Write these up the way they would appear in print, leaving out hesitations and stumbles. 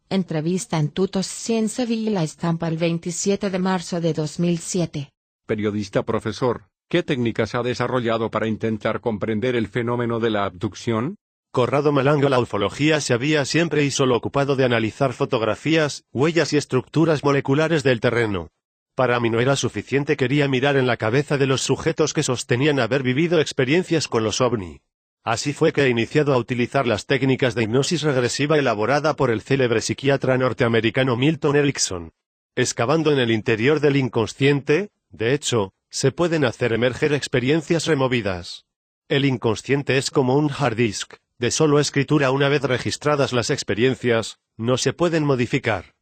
Entrevista en Tutos Ciencia y La Estampa el 27 de marzo de 2007. Periodista profesor, ¿qué técnicas ha desarrollado para intentar comprender el fenómeno de la abducción? Corrado Malanga. La ufología se había siempre y solo ocupado de analizar fotografías, huellas y estructuras moleculares del terreno. Para mí no era suficiente, quería mirar en la cabeza de los sujetos que sostenían haber vivido experiencias con los ovni. Así fue que he iniciado a utilizar las técnicas de hipnosis regresiva elaborada por el célebre psiquiatra norteamericano Milton Erickson. Excavando en el interior del inconsciente, de hecho, se pueden hacer emerger experiencias removidas. El inconsciente es como un hard disk, de solo escritura. Una vez registradas las experiencias, no se pueden modificar.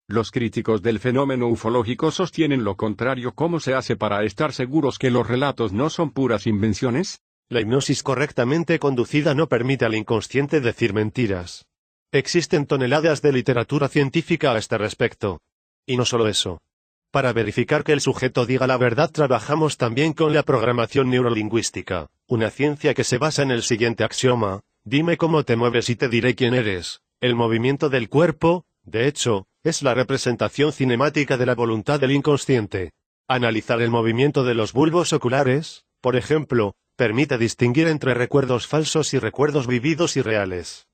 Los críticos del fenómeno ufológico sostienen lo contrario. ¿Cómo se hace para estar seguros que los relatos no son puras invenciones? La hipnosis correctamente conducida no permite al inconsciente decir mentiras. Existen toneladas de literatura científica a este respecto. Y no solo eso. Para verificar que el sujeto diga la verdad, trabajamos también con la programación neurolingüística, una ciencia que se basa en el siguiente axioma: dime cómo te mueves y te diré quién eres. El movimiento del cuerpo, de hecho, es la representación cinemática de la voluntad del inconsciente. Analizar el movimiento de los bulbos oculares, por ejemplo, permite distinguir entre recuerdos falsos y recuerdos vividos y reales.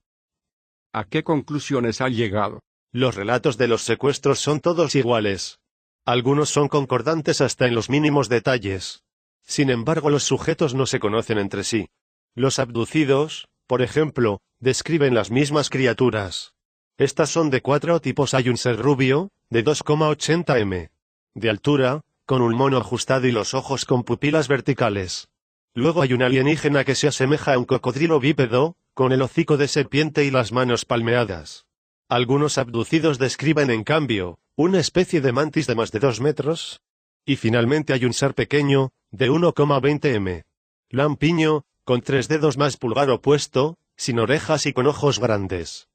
¿A qué conclusiones ha llegado? Los relatos de los secuestros son todos iguales. Algunos son concordantes hasta en los mínimos detalles. Sin embargo, los sujetos no se conocen entre sí. Los abducidos, por ejemplo, describen las mismas criaturas. Estas son de 4 tipos. Hay un ser rubio, de 2,80 m de altura, con un mono ajustado y los ojos con pupilas verticales. Luego hay un alienígena que se asemeja a un cocodrilo bípedo, con el hocico de serpiente y las manos palmeadas. Algunos abducidos describen, en cambio, una especie de mantis de más de 2 metros. Y finalmente hay un ser pequeño, de 1,20 m. Lampiño, con 3 dedos más pulgar opuesto, sin orejas y con ojos grandes.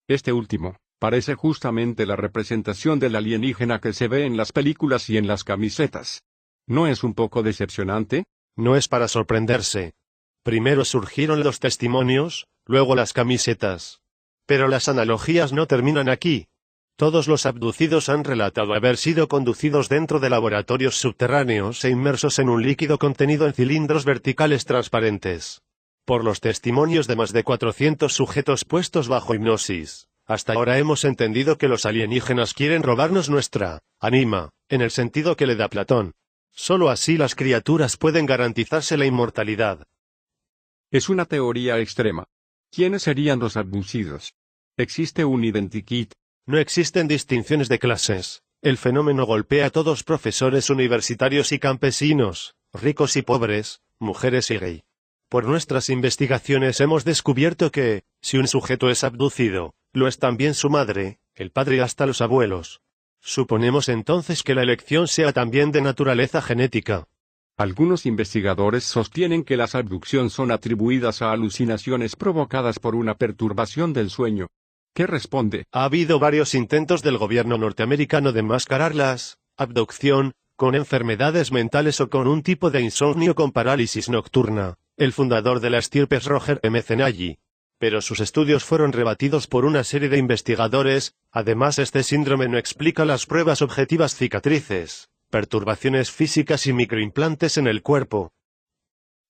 Este último parece justamente la representación del alienígena que se ve en las películas y en las camisetas. ¿No es un poco decepcionante? No es para sorprenderse. Primero surgieron los testimonios, luego las camisetas. Pero las analogías no terminan aquí. Todos los abducidos han relatado haber sido conducidos dentro de laboratorios subterráneos e inmersos en un líquido contenido en cilindros verticales transparentes. Por los testimonios de más de 400 sujetos puestos bajo hipnosis, hasta ahora hemos entendido que los alienígenas quieren robarnos nuestra ánima, en el sentido que le da Platón. Solo así las criaturas pueden garantizarse la inmortalidad. Es una teoría extrema. ¿Quiénes serían los abducidos? ¿Existe un identikit? No existen distinciones de clases. El fenómeno golpea a todos: profesores universitarios y campesinos, ricos y pobres, mujeres y gay. Por nuestras investigaciones hemos descubierto que, si un sujeto es abducido, lo es también su madre, el padre y hasta los abuelos. Suponemos entonces que la elección sea también de naturaleza genética. Algunos investigadores sostienen que las abducciones son atribuidas a alucinaciones provocadas por una perturbación del sueño. ¿Qué responde? Ha habido varios intentos del gobierno norteamericano de mascarar las abducción con enfermedades mentales o con un tipo de insomnio con parálisis nocturna. El fundador de la estirpe es Roger M. Zenagi. Pero sus estudios fueron rebatidos por una serie de investigadores. Además, este síndrome no explica las pruebas objetivas: cicatrices, perturbaciones físicas y microimplantes en el cuerpo.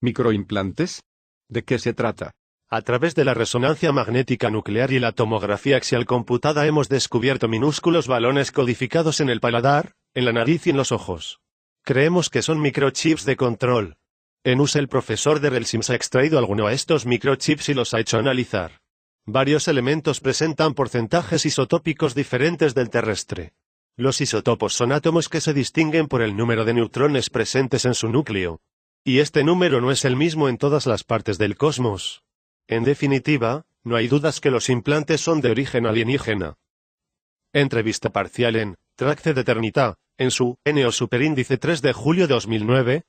¿Microimplantes? ¿De qué se trata? A través de la resonancia magnética nuclear y la tomografía axial computada hemos descubierto minúsculos balones codificados en el paladar, en la nariz y en los ojos. Creemos que son microchips de control. En USA el profesor de Relsims ha extraído alguno de estos microchips y los ha hecho analizar. Varios elementos presentan porcentajes isotópicos diferentes del terrestre. Los isótopos son átomos que se distinguen por el número de neutrones presentes en su núcleo. Y este número no es el mismo en todas las partes del cosmos. En definitiva, no hay dudas que los implantes son de origen alienígena. Entrevista parcial en Tracce d'Eternità, en su NO Superíndice 3 de julio de 2009.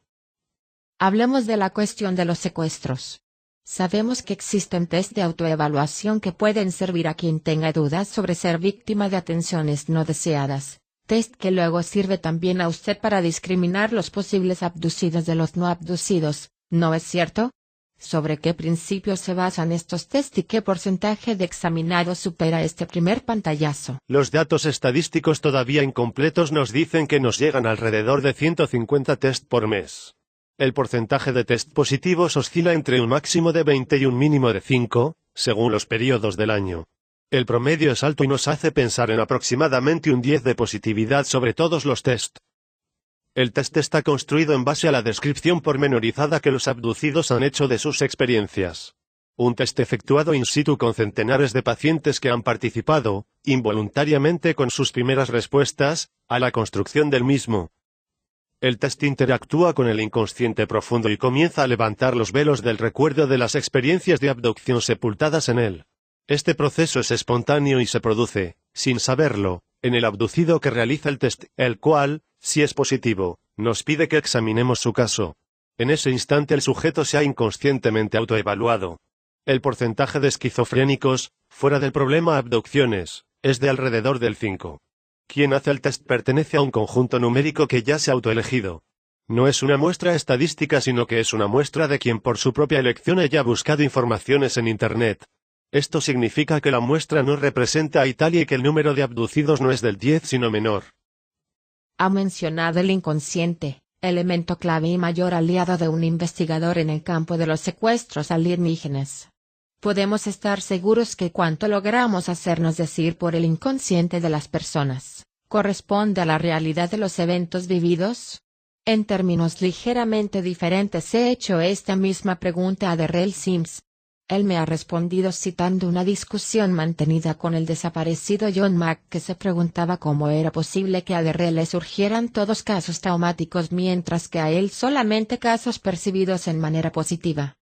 Hablemos de la cuestión de los secuestros. Sabemos que existen test de autoevaluación que pueden servir a quien tenga dudas sobre ser víctima de atenciones no deseadas. Test que luego sirve también a usted para discriminar los posibles abducidos de los no abducidos, ¿no es cierto? ¿Sobre qué principios se basan estos test y qué porcentaje de examinados supera este primer pantallazo? Los datos estadísticos todavía incompletos nos dicen que nos llegan alrededor de 150 test por mes. El porcentaje de test positivos oscila entre un máximo de 20 y un mínimo de 5, según los periodos del año. El promedio es alto y nos hace pensar en aproximadamente un 10 de positividad sobre todos los test. El test está construido en base a la descripción pormenorizada que los abducidos han hecho de sus experiencias. Un test efectuado in situ con centenares de pacientes que han participado, involuntariamente con sus primeras respuestas, a la construcción del mismo. El test interactúa con el inconsciente profundo y comienza a levantar los velos del recuerdo de las experiencias de abducción sepultadas en él. Este proceso es espontáneo y se produce, sin saberlo, en el abducido que realiza el test, el cual, si es positivo, nos pide que examinemos su caso. En ese instante el sujeto se ha inconscientemente autoevaluado. El porcentaje de esquizofrénicos, fuera del problema abducciones, es de alrededor del 5. Quien hace el test pertenece a un conjunto numérico que ya se ha autoelegido. No es una muestra estadística sino que es una muestra de quien por su propia elección haya buscado informaciones en Internet. Esto significa que la muestra no representa a Italia y que el número de abducidos no es del 10 sino menor. Ha mencionado el inconsciente, elemento clave y mayor aliado de un investigador en el campo de los secuestros alienígenas. Podemos estar seguros que cuanto logramos hacernos decir por el inconsciente de las personas, corresponde a la realidad de los eventos vividos. En términos ligeramente diferentes he hecho esta misma pregunta a Darrell Sims. Él me ha respondido citando una discusión mantenida con el desaparecido John Mack que se preguntaba cómo era posible que a Darrell le surgieran todos casos traumáticos mientras que a él solamente casos percibidos en manera positiva.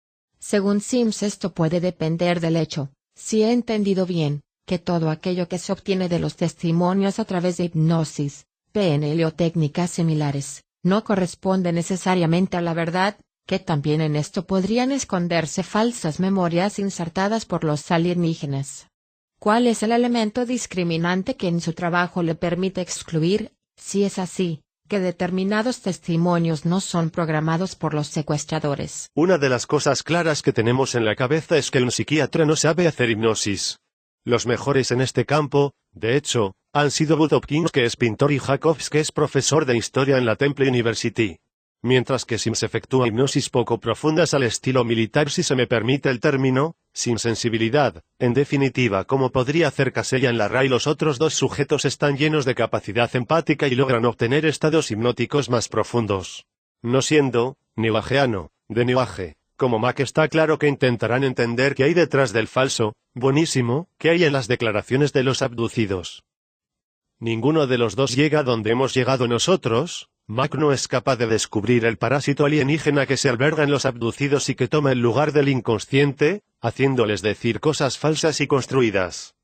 Según Sims esto puede depender del hecho, si he entendido bien, que todo aquello que se obtiene de los testimonios a través de hipnosis, PNL o técnicas similares, no corresponde necesariamente a la verdad, que también en esto podrían esconderse falsas memorias insertadas por los alienígenas. ¿Cuál es el elemento discriminante que en su trabajo le permite excluir, si es así, que determinados testimonios no son programados por los secuestradores? Una de las cosas claras que tenemos en la cabeza es que un psiquiatra no sabe hacer hipnosis. Los mejores en este campo, de hecho, han sido Bud Hopkins, que es pintor, y Jacobs, que es profesor de historia en la Temple University. Mientras que Sims efectúa hipnosis poco profundas al estilo militar, si se me permite el término, sin sensibilidad. En definitiva, como podría hacer Casella en la RAI, los otros dos sujetos están llenos de capacidad empática y logran obtener estados hipnóticos más profundos. No siendo neoajeano, de neoaje, como Mac, está claro que intentarán entender qué hay detrás del falso, buenísimo, que hay en las declaraciones de los abducidos. Ninguno de los dos llega donde hemos llegado nosotros. Mac no es capaz de descubrir el parásito alienígena que se alberga en los abducidos y que toma el lugar del inconsciente, haciéndoles decir cosas falsas y construidas.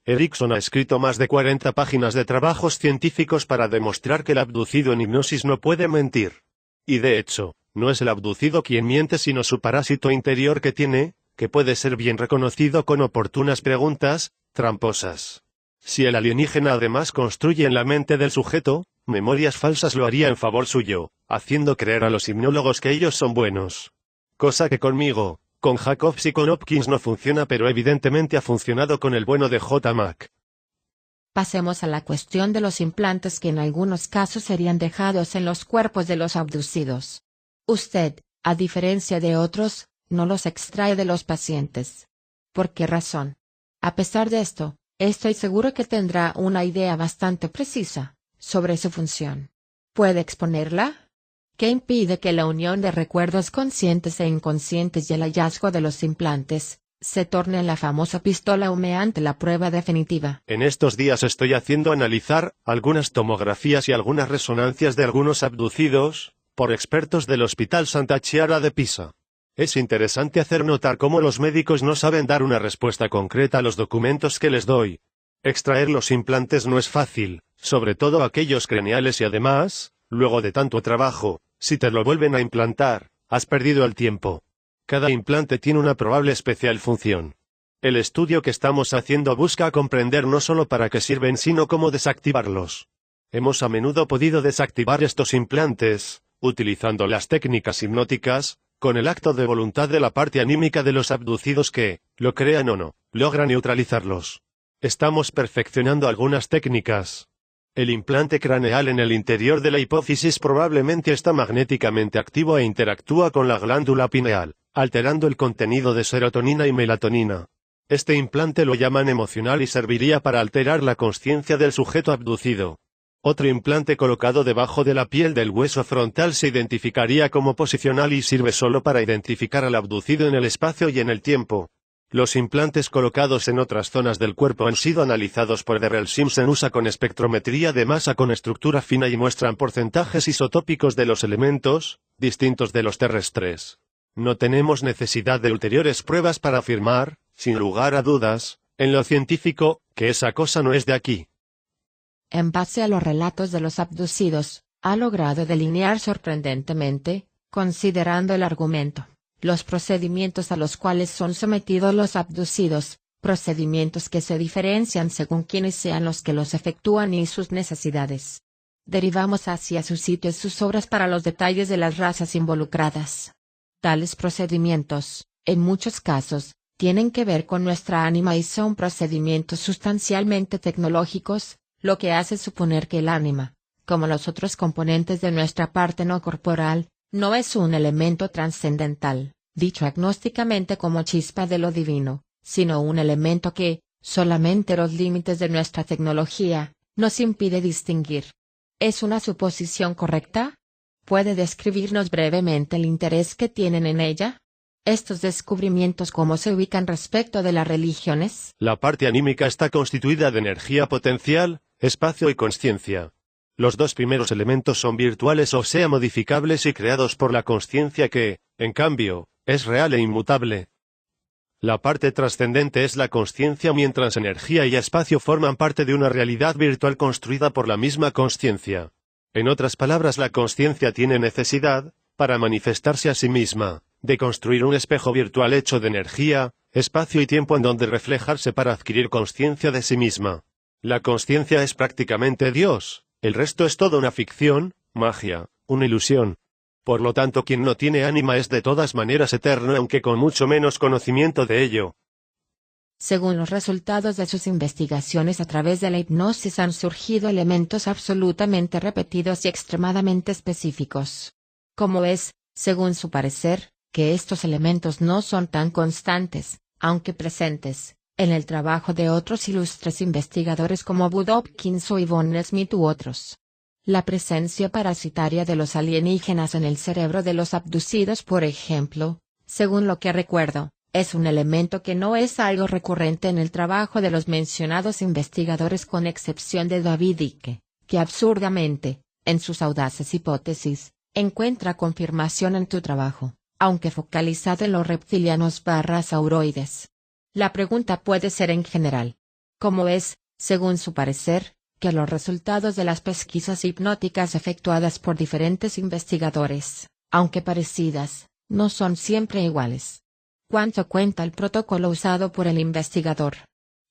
Erickson ha escrito más de 40 páginas de trabajos científicos para demostrar que el abducido en hipnosis no puede mentir. Y de hecho, no es el abducido quien miente sino su parásito interior que puede ser bien reconocido con oportunas preguntas, tramposas. Si el alienígena además construye en la mente del sujeto memorias falsas, lo haría en favor suyo, haciendo creer a los hipnólogos que ellos son buenos. Cosa que conmigo, con Jacobs y con Hopkins no funciona, pero evidentemente ha funcionado con el bueno de J. Mac. Pasemos a la cuestión de los implantes que en algunos casos serían dejados en los cuerpos de los abducidos. Usted, a diferencia de otros, no los extrae de los pacientes. ¿Por qué razón? A pesar de esto, estoy seguro que tendrá una idea bastante precisa sobre su función. ¿Puede exponerla? ¿Qué impide que la unión de recuerdos conscientes e inconscientes y el hallazgo de los implantes se torne en la famosa pistola humeante la prueba definitiva? En estos días estoy haciendo analizar algunas tomografías y algunas resonancias de algunos abducidos por expertos del Hospital Santa Chiara de Pisa. Es interesante hacer notar cómo los médicos no saben dar una respuesta concreta a los documentos que les doy. Extraer los implantes no es fácil, sobre todo aquellos craneales, y además, luego de tanto trabajo, si te lo vuelven a implantar, has perdido el tiempo. Cada implante tiene una probable especial función. El estudio que estamos haciendo busca comprender no solo para qué sirven sino cómo desactivarlos. Hemos a menudo podido desactivar estos implantes, utilizando las técnicas hipnóticas, con el acto de voluntad de la parte anímica de los abducidos que, lo crean o no, logra neutralizarlos. Estamos perfeccionando algunas técnicas. El implante craneal en el interior de la hipófisis probablemente está magnéticamente activo e interactúa con la glándula pineal, alterando el contenido de serotonina y melatonina. Este implante lo llaman emocional y serviría para alterar la consciencia del sujeto abducido. Otro implante colocado debajo de la piel del hueso frontal se identificaría como posicional y sirve solo para identificar al abducido en el espacio y en el tiempo. Los implantes colocados en otras zonas del cuerpo han sido analizados por Darrell Simpson USA con espectrometría de masa con estructura fina y muestran porcentajes isotópicos de los elementos, distintos de los terrestres. No tenemos necesidad de ulteriores pruebas para afirmar, sin lugar a dudas, en lo científico, que esa cosa no es de aquí. En base a los relatos de los abducidos, ha logrado delinear sorprendentemente, considerando el argumento, los procedimientos a los cuales son sometidos los abducidos, procedimientos que se diferencian según quienes sean los que los efectúan y sus necesidades. Derivamos hacia su sitio sus obras para los detalles de las razas involucradas. Tales procedimientos, en muchos casos, tienen que ver con nuestra ánima y son procedimientos sustancialmente tecnológicos, lo que hace suponer que el ánima, como los otros componentes de nuestra parte no corporal, no es un elemento trascendental, dicho agnósticamente como chispa de lo divino, sino un elemento que, solamente los límites de nuestra tecnología, nos impide distinguir. ¿Es una suposición correcta? ¿Puede describirnos brevemente el interés que tienen en ella? ¿Estos descubrimientos cómo se ubican respecto de las religiones? La parte anímica está constituida de energía potencial, espacio y consciencia. Los dos primeros elementos son virtuales o sea modificables y creados por la consciencia que, en cambio, es real e inmutable. La parte trascendente es la consciencia mientras energía y espacio forman parte de una realidad virtual construida por la misma consciencia. En otras palabras, la consciencia tiene necesidad, para manifestarse a sí misma, de construir un espejo virtual hecho de energía, espacio y tiempo en donde reflejarse para adquirir consciencia de sí misma. La consciencia es prácticamente Dios, el resto es toda una ficción, magia, una ilusión. Por lo tanto, quien no tiene ánima es de todas maneras eterno aunque con mucho menos conocimiento de ello. Según los resultados de sus investigaciones a través de la hipnosis han surgido elementos absolutamente repetidos y extremadamente específicos. Como es, según su parecer, que estos elementos no son tan constantes, aunque presentes, en el trabajo de otros ilustres investigadores como Bud Hopkins o Yvonne Smith u otros. La presencia parasitaria de los alienígenas en el cerebro de los abducidos, por ejemplo, según lo que recuerdo, es un elemento que no es algo recurrente en el trabajo de los mencionados investigadores con excepción de David Icke, que absurdamente, en sus audaces hipótesis, encuentra confirmación en tu trabajo, aunque focalizado en los reptilianos sauroides. La pregunta puede ser en general. ¿Cómo es, según su parecer, que los resultados de las pesquisas hipnóticas efectuadas por diferentes investigadores, aunque parecidas, no son siempre iguales? ¿Cuánto cuenta el protocolo usado por el investigador?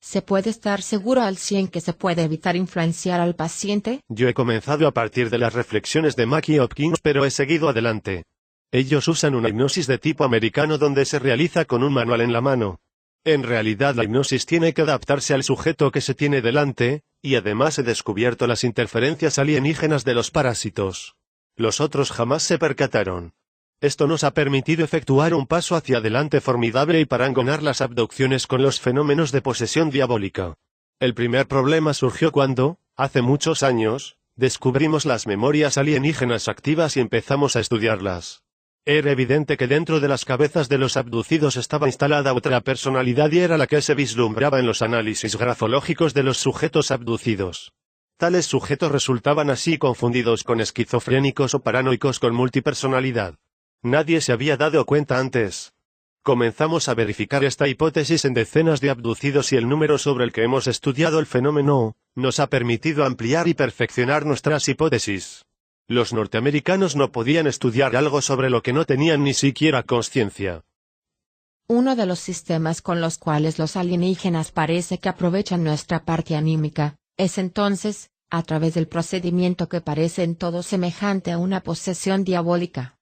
¿Se puede estar seguro al 100 que se puede evitar influenciar al paciente? Yo he comenzado a partir de las reflexiones de Mack y Hopkins, pero he seguido adelante. Ellos usan una hipnosis de tipo americano donde se realiza con un manual en la mano. En realidad la hipnosis tiene que adaptarse al sujeto que se tiene delante, y además he descubierto las interferencias alienígenas de los parásitos. Los otros jamás se percataron. Esto nos ha permitido efectuar un paso hacia adelante formidable y parangonar las abducciones con los fenómenos de posesión diabólica. El primer problema surgió cuando, hace muchos años, descubrimos las memorias alienígenas activas y empezamos a estudiarlas. Era evidente que dentro de las cabezas de los abducidos estaba instalada otra personalidad y era la que se vislumbraba en los análisis grafológicos de los sujetos abducidos. Tales sujetos resultaban así confundidos con esquizofrénicos o paranoicos con multipersonalidad. Nadie se había dado cuenta antes. Comenzamos a verificar esta hipótesis en decenas de abducidos y el número sobre el que hemos estudiado el fenómeno nos ha permitido ampliar y perfeccionar nuestras hipótesis. Los norteamericanos no podían estudiar algo sobre lo que no tenían ni siquiera consciencia. Uno de los sistemas con los cuales los alienígenas parece que aprovechan nuestra parte anímica, es entonces, a través del procedimiento que parece en todo semejante a una posesión diabólica.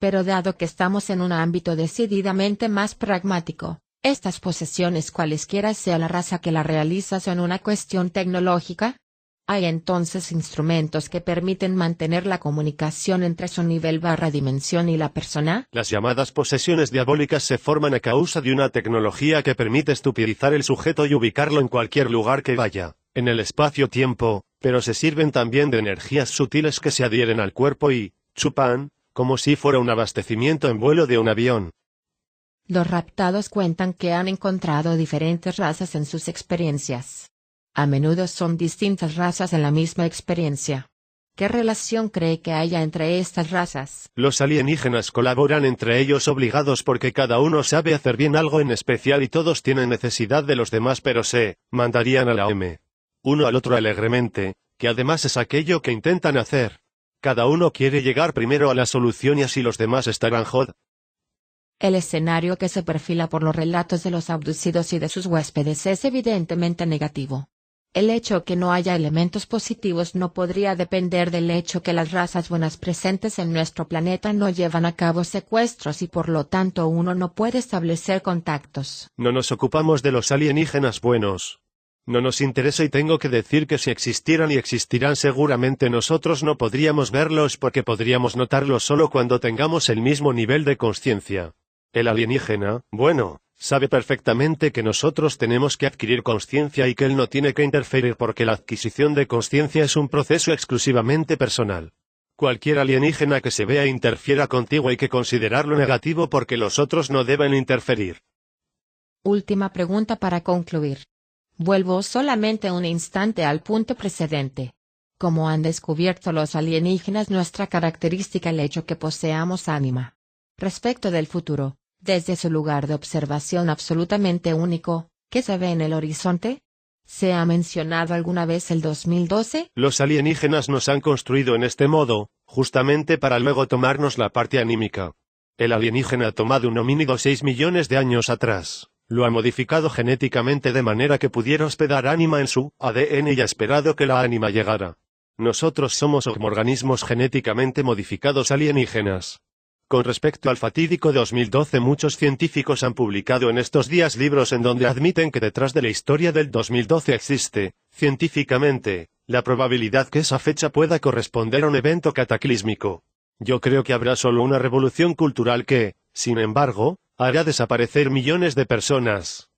Pero dado que estamos en un ámbito decididamente más pragmático, estas posesiones cualesquiera sea la raza que la realiza son una cuestión tecnológica. Hay entonces instrumentos que permiten mantener la comunicación entre su nivel/dimensión y la persona. Las llamadas posesiones diabólicas se forman a causa de una tecnología que permite estupidizar el sujeto y ubicarlo en cualquier lugar que vaya, en el espacio-tiempo, pero se sirven también de energías sutiles que se adhieren al cuerpo y chupan, como si fuera un abastecimiento en vuelo de un avión. Los raptados cuentan que han encontrado diferentes razas en sus experiencias. A menudo son distintas razas en la misma experiencia. ¿Qué relación cree que haya entre estas razas? Los alienígenas colaboran entre ellos obligados porque cada uno sabe hacer bien algo en especial y todos tienen necesidad de los demás pero se mandarían a la uno al otro alegremente, que además es aquello que intentan hacer. Cada uno quiere llegar primero a la solución y así los demás estarán jod. El escenario que se perfila por los relatos de los abducidos y de sus huéspedes es evidentemente negativo. El hecho que no haya elementos positivos no podría depender del hecho que las razas buenas presentes en nuestro planeta no llevan a cabo secuestros y por lo tanto uno no puede establecer contactos. No nos ocupamos de los alienígenas buenos. No nos interesa y tengo que decir que si existieran y existirán seguramente nosotros no podríamos verlos porque podríamos notarlos solo cuando tengamos el mismo nivel de conciencia. El alienígena, bueno, sabe perfectamente que nosotros tenemos que adquirir conciencia y que él no tiene que interferir porque la adquisición de conciencia es un proceso exclusivamente personal. Cualquier alienígena que se vea interfiera contigo hay que considerarlo negativo porque los otros no deben interferir. Última pregunta para concluir. Vuelvo solamente un instante al punto precedente. ¿Cómo han descubierto los alienígenas nuestra característica el hecho que poseamos ánima? Respecto del futuro, desde su lugar de observación absolutamente único, ¿qué se ve en el horizonte? ¿Se ha mencionado alguna vez el 2012? Los alienígenas nos han construido en este modo, justamente para luego tomarnos la parte anímica. El alienígena ha tomado un homínido 6 millones de años atrás, lo ha modificado genéticamente de manera que pudiera hospedar ánima en su ADN y ha esperado que la ánima llegara. Nosotros somos organismos genéticamente modificados alienígenas. Con respecto al fatídico 2012, muchos científicos han publicado en estos días libros en donde admiten que detrás de la historia del 2012 existe, científicamente, la probabilidad que esa fecha pueda corresponder a un evento cataclísmico. Yo creo que habrá solo una revolución cultural que, sin embargo, hará desaparecer millones de personas.